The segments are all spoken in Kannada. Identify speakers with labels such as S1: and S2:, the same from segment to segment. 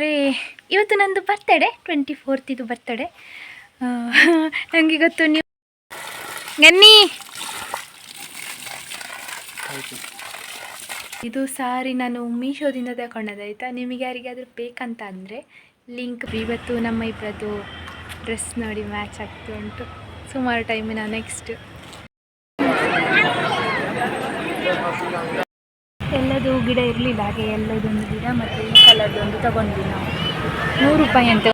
S1: ಅಂದರೆ ಇವತ್ತು ನಂದು ಬರ್ತಡೇ 24th ಇದು ಬರ್ತಡೇ. ನನಗೆ ಗೊತ್ತು ನೀವು ಗನ್ನಿ ಇದು ಸಾರಿ ನಾನು ಮೀಶೋದಿಂದ ತಗೊಂಡದಾಯ್ತಾ. ನಿಮಗೆ ಯಾರಿಗಾದರೂ ಬೇಕಂತ ಅಂದರೆ ಲಿಂಕ್. ಇವತ್ತು ನಮ್ಮ ಇಬ್ಬರದ್ದು ಡ್ರೆಸ್ ನೋಡಿ ಮ್ಯಾಚ್ ಆಗ್ತಾ ಉಂಟು. ಸುಮಾರು ಟೈಮಿನ ನೆಕ್ಸ್ಟ್ ಎಲ್ಲದು ಗಿಡ ಇರಲಿಲ್ಲ, ಹಾಗೆ ಎಲ್ಲದೊಂದು ಗಿಡ ಮತ್ತು ಈ ಕಲರ್ದೊಂದು ತಗೊಂಡ್ವಿ ನಾವು. 100 ರೂಪಾಯಿ ಅಂತ.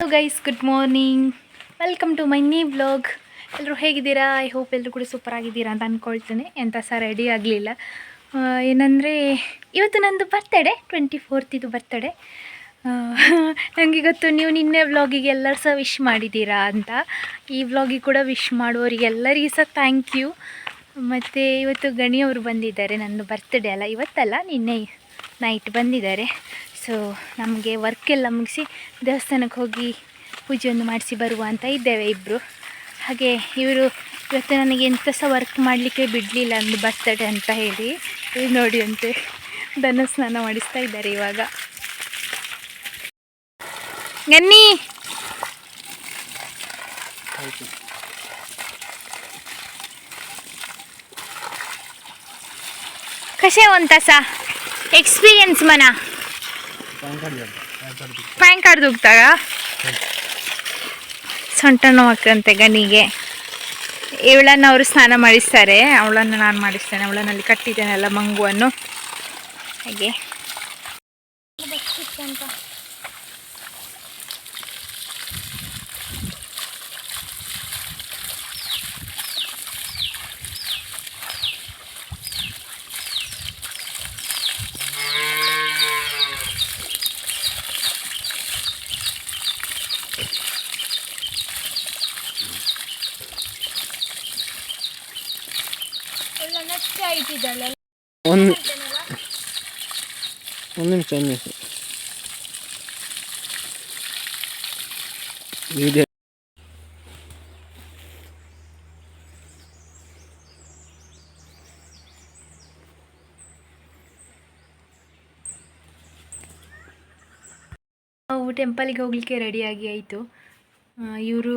S1: Hello guys, good morning, welcome to my new vlog. ಎಲ್ಲರೂ ಹೇಗಿದ್ದೀರಾ? ಐ ಹೋಪ್ ಎಲ್ಲರೂ ಕೂಡ ಸೂಪರ್ ಆಗಿದ್ದೀರಾ ಅಂತ ಅಂದ್ಕೊಳ್ತೇನೆ. ಎಂತ ಸಹ ರೆಡಿ ಆಗಲಿಲ್ಲ. ಏನಂದರೆ ಇವತ್ತು ನಂದು ಬರ್ತಡೇ 24th ಇದು ಬರ್ತಡೇ. ನನಗೆ ಗೊತ್ತು ನೀವು ನಿನ್ನೆ ವ್ಲಾಗಿಗೆ ಎಲ್ಲರೂ ಸಹ ವಿಶ್ ಮಾಡಿದ್ದೀರಾ ಅಂತ. ಈ ವ್ಲಾಗಿಗೆ ಕೂಡ ವಿಶ್ ಮಾಡುವವರಿಗೆಲ್ಲರಿಗೂ ಸಹ ಥ್ಯಾಂಕ್ ಯು. ಮತ್ತು ಇವತ್ತು ಗಣಿಯವರು ಬಂದಿದ್ದಾರೆ. ನಂದು ಬರ್ತಡೇ ಅಲ್ಲ, ಇವತ್ತಲ್ಲ ನಿನ್ನೆ ನೈಟ್ ಬಂದಿದ್ದಾರೆ. ಸೊ ನಮಗೆ ವರ್ಕೆಲ್ಲ ಮುಗಿಸಿ ದೇವಸ್ಥಾನಕ್ಕೆ ಹೋಗಿ ಪೂಜೆಯನ್ನು ಮಾಡಿಸಿ ಬರುವ ಅಂತ ಇದ್ದೇವೆ ಇಬ್ಬರು. ಹಾಗೆ ಇವರು ಇವತ್ತು ನನಗೆ ಎಂಥ ಸಹ ವರ್ಕ್ ಮಾಡಲಿಕ್ಕೆ ಬಿಡಲಿಲ್ಲ, ಅಂದು ಬರ್ತಡೇ ಅಂತ ಹೇಳಿ. ಇದು ನೋಡಿ ಅಂತೆ ದನ ಸ್ನಾನ ಮಾಡಿಸ್ತಾ ಇದ್ದಾರೆ ಇವಾಗ. ಗನ್ನಿ कसे होता सा एक्सपीरियन्स मना ಪ್ಯಾಂಕ್ ಕಾರ್ಡ್ ದುಗ್ತಾಗ ಸೊಂಟ ನೋವಾಗ್ತಂತೆ ಗನಿಗೆ. ಇವಳನ್ನು ಅವರು ಸ್ನಾನ ಮಾಡಿಸ್ತಾರೆ, ಅವಳನ್ನು ನಾನು ಮಾಡಿಸ್ತೇನೆ. ಅವಳನ್ನಲ್ಲಿ ಕಟ್ಟಿದ್ದೇನೆ ಎಲ್ಲ ಮಂಗುವನ್ನು. ಹಾಗೆ ಅಂತ
S2: ಒಂದು ನಿಮಿಷ ವಿಡಿಯೋ.
S1: ನಾವು ಟೆಂಪಲಿಗೆ ಹೋಗಲಿಕ್ಕೆ ರೆಡಿಯಾಗಿ ಆಯಿತು. ಇವರು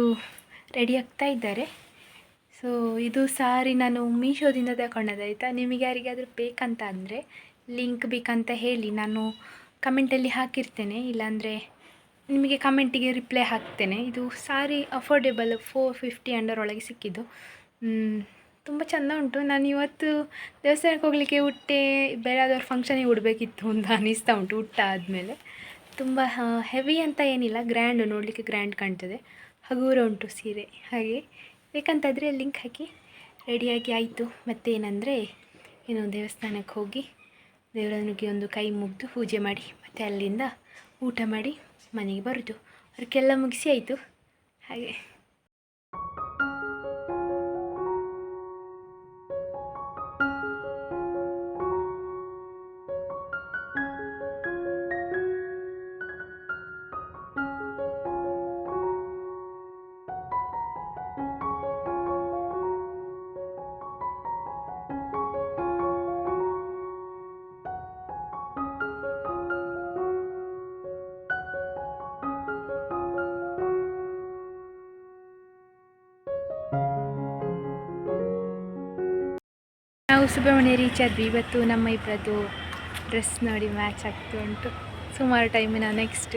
S1: ರೆಡಿ ಆಗ್ತಾ ಇದ್ದಾರೆ. ಸೊ ಇದು ಸಾರಿ ನಾನು ಮೀಶೋದಿಂದ ತಗೊಂಡದಾಯ್ತಾ. ನಿಮಗೆ ಯಾರಿಗಾದರೂ ಬೇಕಂತ ಅಂದರೆ ಲಿಂಕ್ ಬೇಕಂತ ಹೇಳಿ, ನಾನು ಕಮೆಂಟಲ್ಲಿ ಹಾಕಿರ್ತೇನೆ. ಇಲ್ಲಾಂದರೆ ನಿಮಗೆ ಕಮೆಂಟಿಗೆ ರಿಪ್ಲೈ ಹಾಕ್ತೇನೆ. ಇದು ಸಾರಿ ಅಫೋರ್ಡೆಬಲ್ 450 ಅಂಡರ್ ಸಿಕ್ಕಿದ್ದು. ತುಂಬ ಚೆಂದ ಉಂಟು. ನಾನು ಇವತ್ತು ದೇವಸ್ಥಾನಕ್ಕೆ ಹೋಗಲಿಕ್ಕೆ ಬೇರೆಯಾದವ್ರ ಫಂಕ್ಷನಿಗೆ ಉಡಬೇಕಿತ್ತು ಅಂತ ಅನ್ನಿಸ್ತಾ ಉಂಟು. ಆದಮೇಲೆ ತುಂಬ ಹೆವಿ ಅಂತ ಏನಿಲ್ಲ, ಗ್ರ್ಯಾಂಡು, ನೋಡಲಿಕ್ಕೆ ಗ್ರ್ಯಾಂಡ್ ಕಾಣ್ತದೆ. ಹಗುರ ಉಂಟು ಸೀರೆ. ಹಾಗೆ ಬೇಕಂತಾದರೆ ಲಿಂಕ್ ಹಾಕಿ ರೆಡಿಯಾಗಿ ಆಯಿತು. ಮತ್ತೇನೆಂದರೆ ದೇವಸ್ಥಾನಕ್ಕೆ ಹೋಗಿ ದೇವರನಿಗೆ ಒಂದು ಕೈ ಮುಗಿದು ಪೂಜೆ ಮಾಡಿ ಮತ್ತು ಅಲ್ಲಿಂದ ಊಟ ಮಾಡಿ ಮನೆಗೆ ಬರೋದು. ಅದಕ್ಕೆಲ್ಲ ಮುಗಿಸಿ ಆಯಿತು. ಹಾಗೆ ನಾವು ಸುಬ್ರಹ್ಮಣ್ಯ ರೀಚ್ ಆದ್ವಿ. ಇವತ್ತು ನಮ್ಮ ಇಬ್ಬರದ್ದು ಡ್ರೆಸ್ ನೋಡಿ ಮ್ಯಾಚ್ ಆಗ್ತಾ ಉಂಟು. ಸುಮಾರು ಟೈಮಿನ ನೆಕ್ಸ್ಟ್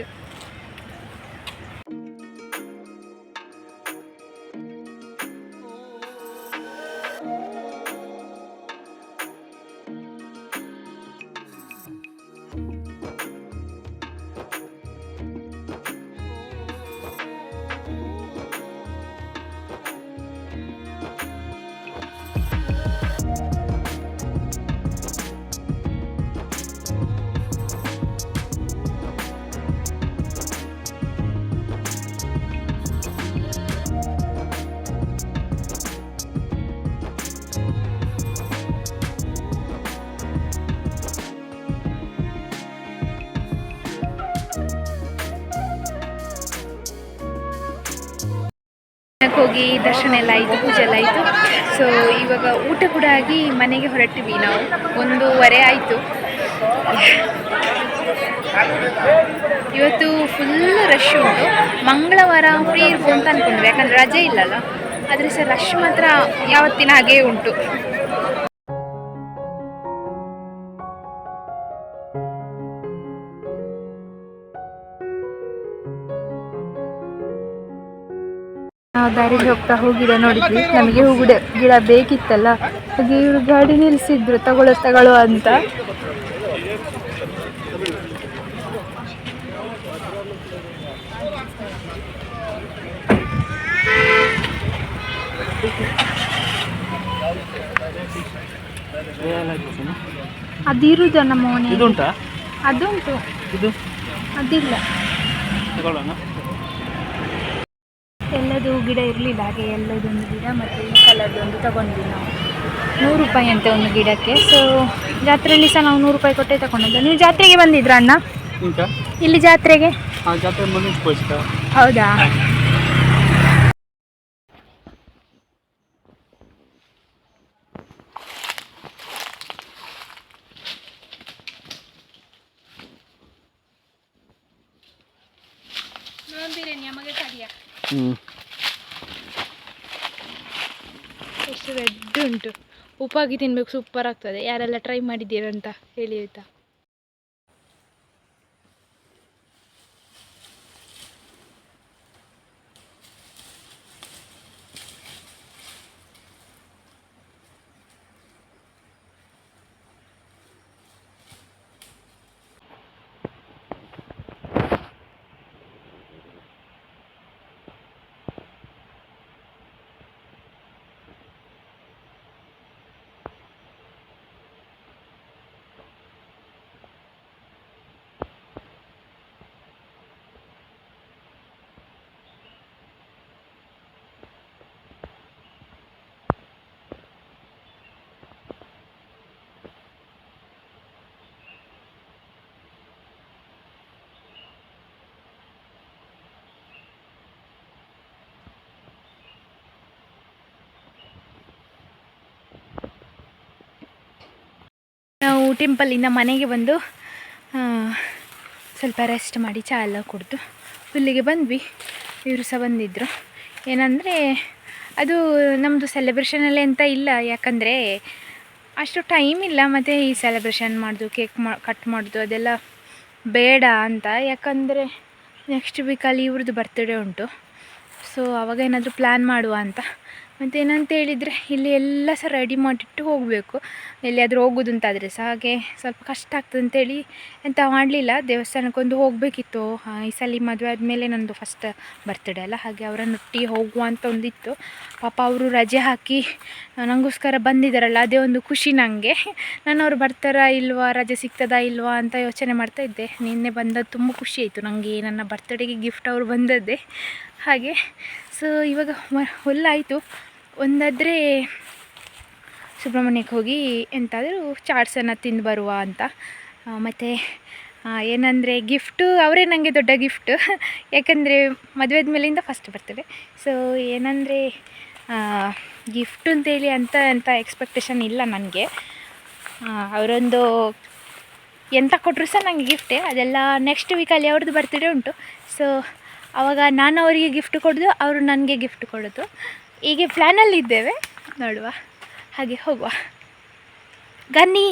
S1: ಸುಬ್ರಹ್ಮಣ್ಯಕ್ಕೆ ಹೋಗಿ ದರ್ಶನ ಎಲ್ಲ ಆಯಿತು, ಪೂಜೆ ಎಲ್ಲ ಆಯಿತು. ಸೊ ಇವಾಗ ಊಟ ಕೂಡ ಆಗಿ ಮನೆಗೆ ಹೊರಟಿವಿ. ನಾವು 1:30 ಆಯಿತು. ಇವತ್ತು ಫುಲ್ ರಶ್ ಉಂಟು. ಮಂಗಳವಾರ ಫ್ರೀ ಇರ್ಬೋದು ಅಂತ ಅಂದ್ಕೊಂಡ್ವಿ, ಯಾಕಂದರೆ ರಜೆ ಇಲ್ಲಲ್ಲ. ಆದರೆ ಸರ್ ರಶ್ ಮಾತ್ರ ಯಾವತ್ತಿನ ಹಾಗೇ ಉಂಟು. ನಾವು ದಾರಿಲಿ ಹೋಗ್ತಾ ಹೋಗಿದ್ದೆ ನೋಡಿದ್ವಿ. ನಮಗೆ ಗಿಡ ಬೇಕಿತ್ತಲ್ಲ, ಹಾಗೆ ಇವರು ಗಾಡಿ ನಿಲ್ಲಿಸಿದ್ರು ತಗೊಳ್ಳೋ ಅಂತ. ಅದಿರುದ ನಮ್ಮ ಮನೆ ಅದುಂಟು, ಅದಿಲ್ಲ. ಎಲ್ಲದು ಗಿಡ ಇರಲಿಲ್ಲ, ಹಾಗೆ ಎಲ್ಲದೊಂದು ಗಿಡ ಮತ್ತು ಈ ಕಲರ್ದೊಂದು ತಗೊಂಡ್ವಿ ನಾವು. 100 ರೂಪಾಯಿ ಅಂತೆ ಒಂದು ಗಿಡಕ್ಕೆ. ಸೊ ಜಾತ್ರೆಯಲ್ಲಿ ಸಹ ನಾವು 100 ರೂಪಾಯಿ ಕೊಟ್ಟೆ ತಗೊಂಡಿದ್ದು. ನೀವು ಜಾತ್ರೆಗೆ ಬಂದಿದ್ರ ಅಣ್ಣ? ಇಲ್ಲಿ ಜಾತ್ರೆಗೆ? ಹೌದಾ? ಎಷ್ಟು ರೆಡ್ ಉಂಟು. ಉಪ್ಪಾಗಿ ತಿನ್ಬೇಕು, ಸೂಪರ್ ಆಗ್ತದೆ. ಯಾರೆಲ್ಲ ಟ್ರೈ ಮಾಡಿದ್ದೀರಂತ ಹೇಳಿ ಆಯ್ತಾ. ನಾವು ಟೆಂಪಲಿಂದ ಮನೆಗೆ ಬಂದು ಸ್ವಲ್ಪ ರೆಸ್ಟ್ ಮಾಡಿ ಚಹಾ ಎಲ್ಲ ಕುಡಿದು ಇಲ್ಲಿಗೆ ಬಂದ್ವಿ. ಇವರು ಸಹ ಬಂದಿದ್ದರು. ಏನಂದರೆ ಅದು ನಮ್ಮದು ಸೆಲೆಬ್ರೇಷನಲ್ಲಿ ಅಂತ ಇಲ್ಲ, ಯಾಕಂದರೆ ಅಷ್ಟು ಟೈಮ್ ಇಲ್ಲ. ಮತ್ತು ಈ ಸೆಲೆಬ್ರೇಷನ್ ಮಾಡೋದು, ಕೇಕ್ ಕಟ್ ಮಾಡೋದು ಅದೆಲ್ಲ ಬೇಡ ಅಂತ. ಯಾಕಂದರೆ ನೆಕ್ಸ್ಟ್ ವೀಕಲ್ಲಿ ಇವ್ರದ್ದು ಬರ್ತ್ಡೇ ಉಂಟು. ಸೊ ಆವಾಗ ಏನಾದರೂ ಪ್ಲ್ಯಾನ್ ಮಾಡುವ ಅಂತ. ಮತ್ತು ಏನಂತ ಹೇಳಿದರೆ ಇಲ್ಲಿ ಎಲ್ಲ ಸಹ ರೆಡಿ ಮಾಡಿಟ್ಟು ಹೋಗಬೇಕು, ಎಲ್ಲಿಯಾದರೂ ಹೋಗೋದು ಅಂತಾದರೆ ಸಹ. ಹಾಗೆ ಸ್ವಲ್ಪ ಕಷ್ಟ ಆಗ್ತದೆ ಅಂತೇಳಿ ಎಂತ ಮಾಡಲಿಲ್ಲ. ದೇವಸ್ಥಾನಕ್ಕೊಂದು ಹೋಗಬೇಕಿತ್ತು. ಈ ಸಲ ಮದುವೆ ಆದಮೇಲೆ ನನ್ನದು ಫಸ್ಟ್ ಬರ್ತ್ಡೇ ಅಲ್ಲ, ಹಾಗೆ ಅವರನ್ನೊಟ್ಟಿಗೆ ಹೋಗುವ ಅಂತ ಒಂದಿತ್ತು. ಪಾಪ ಅವರು ರಜೆ ಹಾಕಿ ನನಗೋಸ್ಕರ ಬಂದಿದ್ದಾರಲ್ಲ, ಅದೇ ಒಂದು ಖುಷಿ ನನಗೆ. ನಾನು ಅವ್ರು ಬರ್ತಾರಾ ಇಲ್ವಾ, ರಜೆ ಸಿಗ್ತದಾ ಇಲ್ವಾ ಅಂತ ಯೋಚನೆ ಮಾಡ್ತಾಯಿದ್ದೆ. ನಿನ್ನೆ ಬಂದದ್ದು ತುಂಬ ಖುಷಿ ಆಯಿತು ನನಗೆ. ನನ್ನ ಬರ್ತ್ಡೇಗೆ ಗಿಫ್ಟ್ ಅವರು ಬಂದದ್ದೇ ಹಾಗೆ. ಸೊ ಇವಾಗ ಹುಲ್ಲಾಯಿತು. ಒಂದಾದರೆ ಸುಬ್ರಹ್ಮಣ್ಯಕ್ಕೆ ಹೋಗಿ ಎಂತಾದರೂ ಚಾಟ್ಸನ್ನು ತಿಂದು ಬರುವ ಅಂತ. ಮತ್ತು ಏನಂದರೆ ಗಿಫ್ಟು ಅವರೇ ನನಗೆ ದೊಡ್ಡ ಗಿಫ್ಟು. ಯಾಕಂದರೆ ಮದುವೆ ಆದಮೇಲಿಂದ ಫಸ್ಟ್ ಬರ್ತಡೆ. ಸೊ ಏನಂದರೆ ಗಿಫ್ಟು ಅಂತೇಳಿ ಅಂತ ಎಕ್ಸ್ಪೆಕ್ಟೇಷನ್ ಇಲ್ಲ ನನಗೆ. ಅವರೊಂದು ಎಂತ ಕೊಟ್ಟರು ಸಹ ನನಗೆ ಗಿಫ್ಟೇ. ಅದೆಲ್ಲ ನೆಕ್ಸ್ಟ್ ವೀಕಲ್ಲಿ ಅವ್ರದ್ದು ಬರ್ತ್ಡೇ ಉಂಟು. ಸೊ ಆವಾಗ ನಾನು ಅವರಿಗೆ ಗಿಫ್ಟ್ ಕೊಡೋದು, ಅವರು ನನಗೆ ಗಿಫ್ಟ್ ಕೊಡೋದು, ಹೀಗೆ ಪ್ಲ್ಯಾನಲ್ಲಿದ್ದೇವೆ. ನೋಡುವ, ಹಾಗೆ ಹೋಗುವ. ಗನ್ನಿ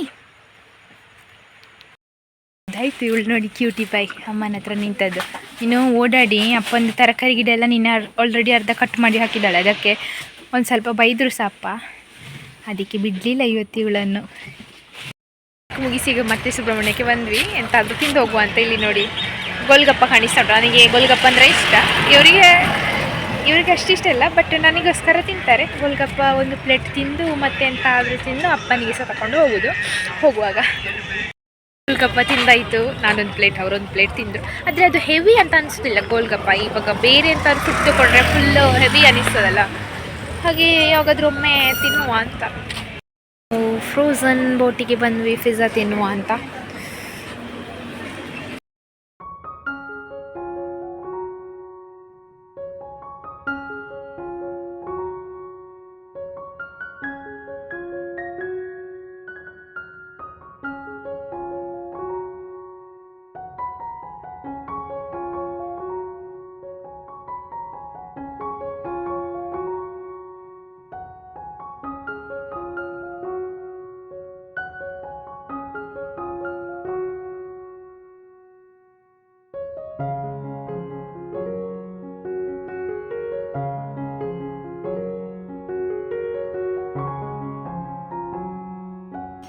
S1: ಆಯಿತು. ಇವಳು ನೋಡಿ ಕ್ಯೂಟಿ ಪೈ ಅಮ್ಮನ ಹತ್ರ ನಿಂತದ್ದು. ಇನ್ನು ಓಡಾಡಿ ಅಪ್ಪಂದು ತರಕಾರಿ ಗಿಡ ಎಲ್ಲ ನಿನ್ನೆ ಆಲ್ರೆಡಿ ಅರ್ಧ ಕಟ್ ಮಾಡಿ ಹಾಕಿದ್ದಾಳೆ. ಅದಕ್ಕೆ ಒಂದು ಸ್ವಲ್ಪ ಬೈದರು ಸಹ ಅಪ್ಪ, ಅದಕ್ಕೆ ಬಿಡಲಿಲ್ಲ ಇವತ್ತು ಇವಳನ್ನು. ಮುಗಿಸಿ ಈಗ ಮತ್ತೆ ಸುಬ್ರಹ್ಮಣ್ಯಕ್ಕೆ ಬಂದ್ವಿ. ಎಂತಾದರೂ ತಿಂದು ಹೋಗುವ ಅಂತ. ಇಲ್ಲಿ ನೋಡಿ ಗೋಲ್ಗಪ್ಪ ಕಾಣಿಸ್ತಾ. ನನಗೆ ಗೋಲ್ಗಪ್ಪ ಅಂದರೆ ಇಷ್ಟ. ಇವರಿಗೆ ಅಷ್ಟು ಇಷ್ಟ ಇಲ್ಲ, ಬಟ್ ನನಗೋಸ್ಕರ ತಿಂತಾರೆ. ಗೋಲ್ಗಪ್ಪ ಒಂದು ಪ್ಲೇಟ್ ತಿಂದು ಮತ್ತೆ ಎಂತಾದರೂ ತಿಂದು ಅಪ್ಪನಿಗೆ ಸಹ ತಗೊಂಡು ಹೋಗುವಾಗ. ಗೋಲ್ಗಪ್ಪ ತಿಂದಾಯಿತು. ನಾನೊಂದು ಪ್ಲೇಟ್, ಅವರೊಂದು ಪ್ಲೇಟ್ ತಿಂದರು. ಆದರೆ ಅದು ಹೆವಿ ಅಂತ ಅನಿಸೋದಿಲ್ಲ ಗೋಲ್ಗಪ್ಪ. ಇವಾಗ ಬೇರೆ ಎಂತಾದ್ರು ಫುಡ್ ತಗೊಂಡ್ರೆ ಫುಲ್ಲು ಹೆವಿ ಅನಿಸ್ತದಲ್ಲ, ಹಾಗೆ ಯಾವಾಗಾದ್ರೂ ಒಮ್ಮೆ ತಿನ್ನುವ ಅಂತ. ಫ್ರೋಝನ್ ಬೋಟಿಗೆ ಬಂದ್ವಿ ಪಿಜ್ಜಾ ತಿನ್ನುವ ಅಂತ.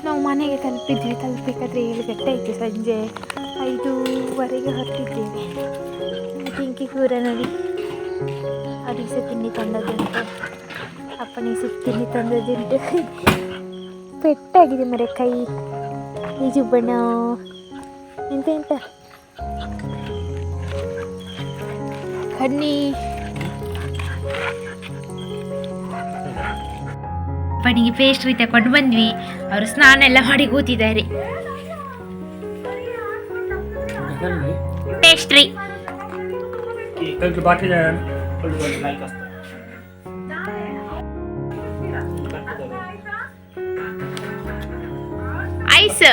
S1: ನಾವು ಮನೆಗೆ ತಲುಪಬೇಕಾದ್ರೆ 7 ಗಂಟೆ ಆಯಿತು. ಸಂಜೆ 5:15 ಹೊರಟಿದ್ದೇವೆ. ಪಿಂಕಿ ಕೂರ ನೋಡಿ, ಅವರಿಗೆ ಸಹ ತಿಂಡಿ ತಂದದ್ದುಂಟು, ಅಪ್ಪನಿಗೆ ಸಹ ತಿಂಡಿ ತಂದದ್ದುಂಟು. ಪೆಟ್ಟಾಗಿದೆ ಮರೆ ಕೈ, ಈ ಜುಬ್ಬಣ್ಣ ಎಂತ ಕಣ್ಣಿ. ಅಪ್ಪನಿಗೆ ಪೇಸ್ಟ್ರಿ ತಗೊಂಡು ಬಂದ್ವಿ. ಅವರು ಸ್ನಾನ ಎಲ್ಲ ಮಾಡಿ ಕೂತಿದ್ದಾರೆ. Pastry ice